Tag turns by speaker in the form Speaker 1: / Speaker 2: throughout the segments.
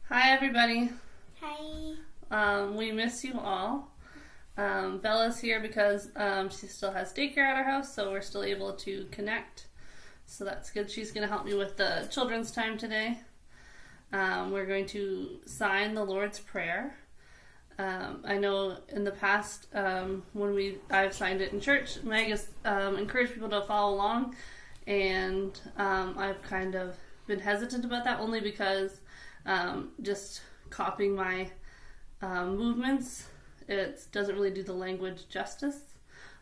Speaker 1: Hi, everybody.
Speaker 2: Hi.
Speaker 1: We miss you all. Bella's here because she still has daycare at our house, so we're still able to connect. So that's good. She's going to help me with the children's time today. We're going to sign the Lord's Prayer. I know in the past when I've signed it in church, Meg has encouraged people to follow along, and I've kind of been hesitant about that only because just copying my movements, it doesn't really do the language justice.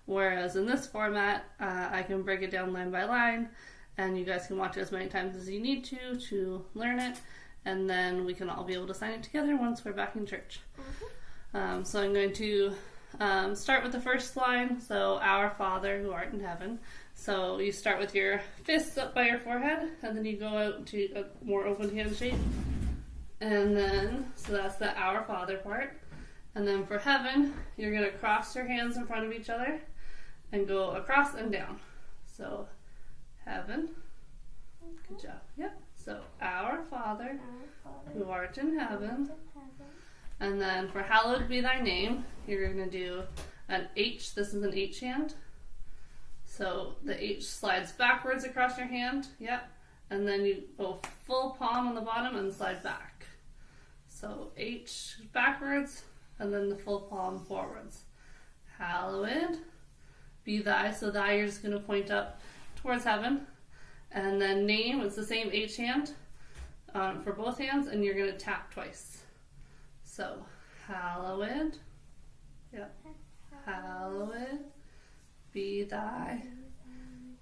Speaker 1: Whereas in this format, I can break it down line by line, and you guys can watch it as many times as you need to learn it, and then we can all be able to sign it together once we're back in church. So I'm going to start with the first line. So, Our Father who art in heaven. So you start with your fists up by your forehead, and then you go out to a more open hand shape. And then, so that's the Our Father part. And then for heaven, you're going to cross your hands in front of each other and go across and down. So, heaven. Good job. Yep. So, Our Father who art in heaven. And then for hallowed be thy name, you're going to do an H. This is an H hand. So the H slides backwards across your hand. Yep. And then you go full palm on the bottom and slide back. So H backwards and then the full palm forwards. Hallowed be thy. So thy, you're just going to point up towards heaven. And then name, it's the same H hand for both hands, and you're going to tap twice. So, hallowed, yep, hallowed be thy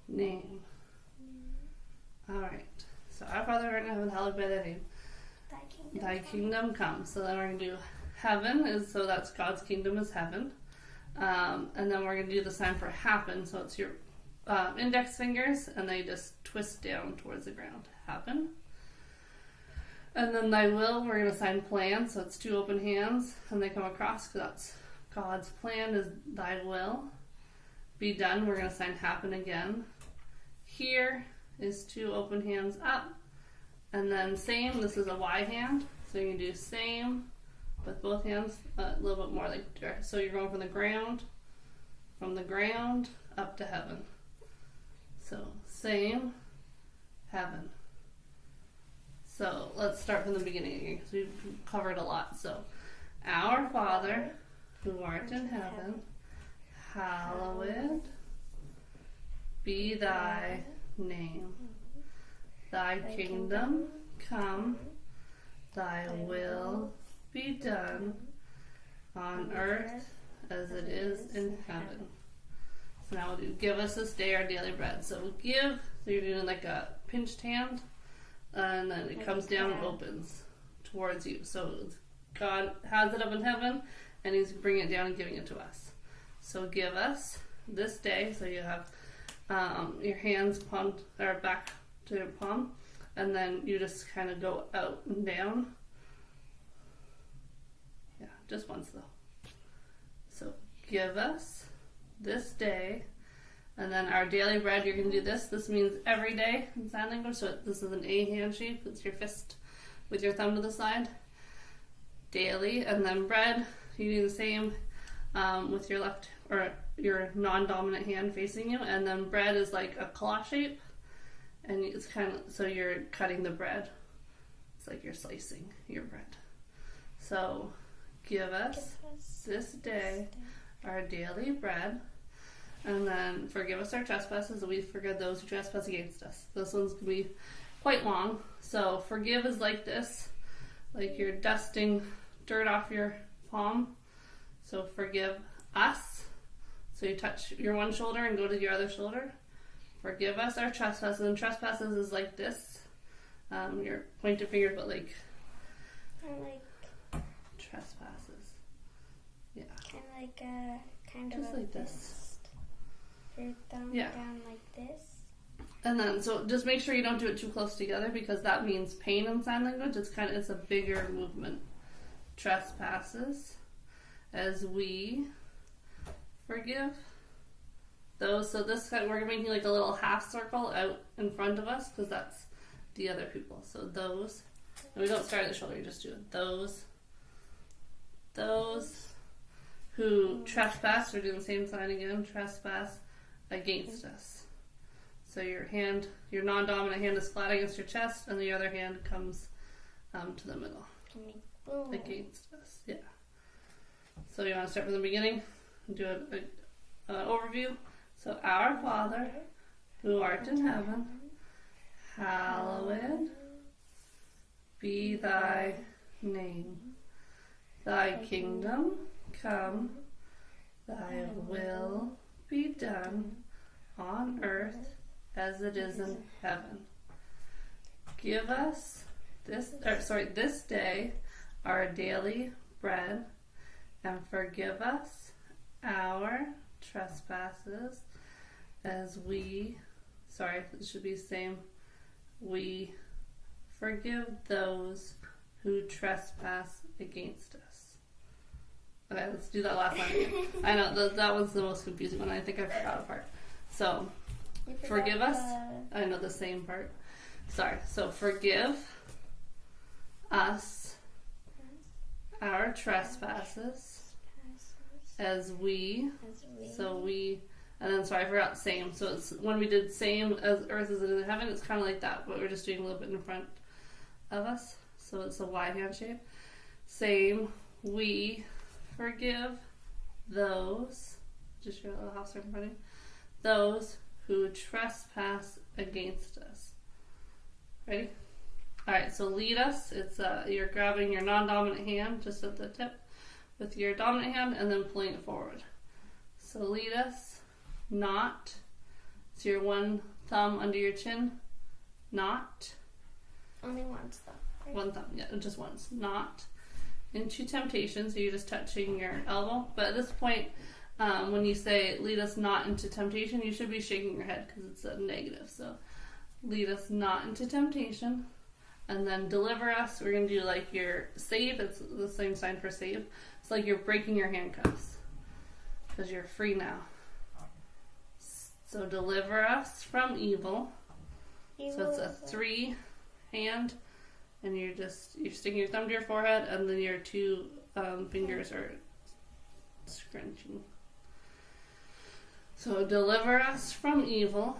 Speaker 1: name. Alright, so Our Father who art in heaven, hallowed be thy name. Thy kingdom come. So then we're going to do heaven, so that's God's kingdom is heaven. And then we're going to do the sign for happen, so it's your index fingers, and they just twist down towards the ground. Happen. And then thy will, we're going to sign plan, so it's two open hands, and they come across, because that's God's plan is thy will. Be done, we're going to sign happen again. Here is two open hands up, and then same, this is a Y hand, so you can do same with both hands, a little bit more like, so you're going from the ground up to heaven. So same, heaven. So let's start from the beginning again because we've covered a lot. So, Our Father who art in heaven, hallowed be thy name. Thy kingdom come, thy will be done on earth as it is in heaven. So now we'll do give us this day our daily bread. So give, so you're doing like a pinched hand. And then it comes down and opens towards you. So God has it up in heaven, and He's bringing it down and giving it to us. So give us this day. So you have your hands palm or back to your palm, and then you just kind of go out and down. Yeah, just once though. So give us this day. And then our daily bread, you're going to do this. This means every day in sign language. So this is an A hand shape. It's your fist with your thumb to the side. Daily. And then bread, you do the same with your left or your non-dominant hand facing you. And then bread is like a claw shape. And it's kind of, so you're cutting the bread. It's like you're slicing your bread. So give us this day our daily bread. And then forgive us our trespasses, and we forgive those who trespass against us. This one's going to be quite long. So forgive is like this, like you're dusting dirt off your palm. So forgive us. So you touch your one shoulder and go to your other shoulder. Forgive us our trespasses, and trespasses is like this. Your pointed fingers, but like trespasses. Yeah.
Speaker 2: And like a kind of
Speaker 1: just like this.
Speaker 2: Your thumb down like this.
Speaker 1: And then, so just make sure you don't do it too close together because that means pain in sign language. It's a bigger movement. Trespasses as we forgive those. So this time we're making like a little half circle out in front of us because that's the other people. So those And we don't start at the shoulder, you just do it. Those who trespass, we're doing the same sign again, trespass against us. So your hand, your non-dominant hand is flat against your chest, and the other hand comes to the middle. Against us, yeah. So you want to start from the beginning and do an overview. So, our Father, who art in heaven, hallowed be thy name. Thy kingdom come, thy will be done on earth as it is in heaven. Give us this day our daily bread, and forgive us our trespasses as we, it should be the same, we forgive those who trespass against us. Okay, let's do that last line again. I know, that one's the most confusing one. I think I forgot a part. So, forgive us. I know the same part. Sorry. So, forgive us our trespasses as we, and then I forgot same. So it's when we did same as earth as it is in heaven, it's kind of like that, but we're just doing a little bit in front of us. So it's a Y hand shape. Same, we forgive those, just your little house in front of you, those who trespass against us. Ready? Alright, so lead us. It's you're grabbing your non-dominant hand just at the tip with your dominant hand and then pulling it forward. So lead us, not. It's your one thumb under your chin. Not.
Speaker 2: Only one thumb. Right?
Speaker 1: One thumb, yeah, just once. Not into temptation, so you're just touching your elbow. But at this point, when you say lead us not into temptation, you should be shaking your head because it's a negative. So lead us not into temptation. And then deliver us, we're going to do like your save. It's the same sign for save. It's like you're breaking your handcuffs because you're free now. So deliver us from evil. So it's a 3 hand, and you're sticking your thumb to your forehead, and then your 2 fingers are scrunching. So deliver us from evil.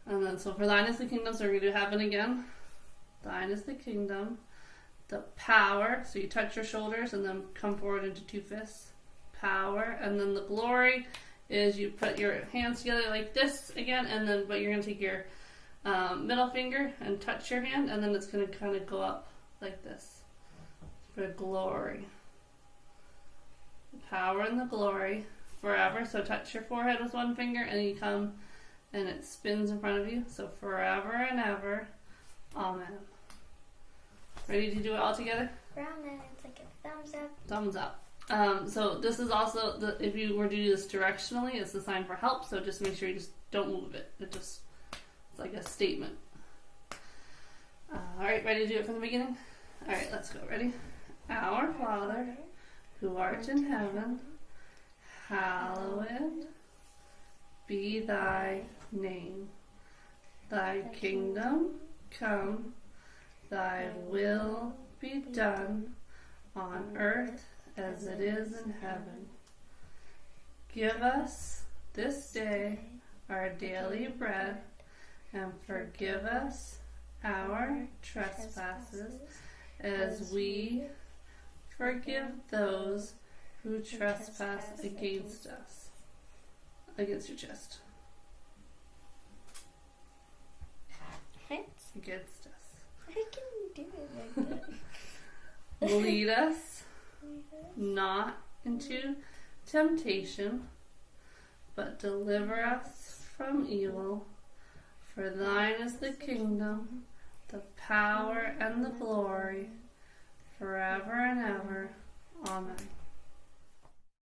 Speaker 1: And then so for thine is the kingdom, so we're going to do heaven again. Thine is the kingdom, the power, so you touch your shoulders and then come forward into 2 fists, power, and then the glory is you put your hands together like this again, and then but you're going to take your middle finger and touch your hand, and then it's going to kind of go up like this for glory. The power and the glory forever, so touch your forehead with one finger, and you come and it spins in front of you, so forever and ever. Amen. Ready to do it all together?
Speaker 2: Round and it's like a thumbs up.
Speaker 1: Thumbs up. So this is also, if you were to do this directionally, it's the sign for help, so just make sure you just don't move it. It's like a statement. Alright, ready to do it from the beginning? Alright, let's go. Ready? Our Father, who art in heaven, hallowed be thy name. Thy kingdom come, thy will be done on earth as it is in heaven. Give us this day our daily bread, and forgive us our trespasses as we forgive those who trespass against us. Against your chest. Against us.
Speaker 2: I can do it like that.
Speaker 1: Lead us not into temptation, but deliver us from evil. For thine is the kingdom, the power, and the glory, forever and ever. Amen.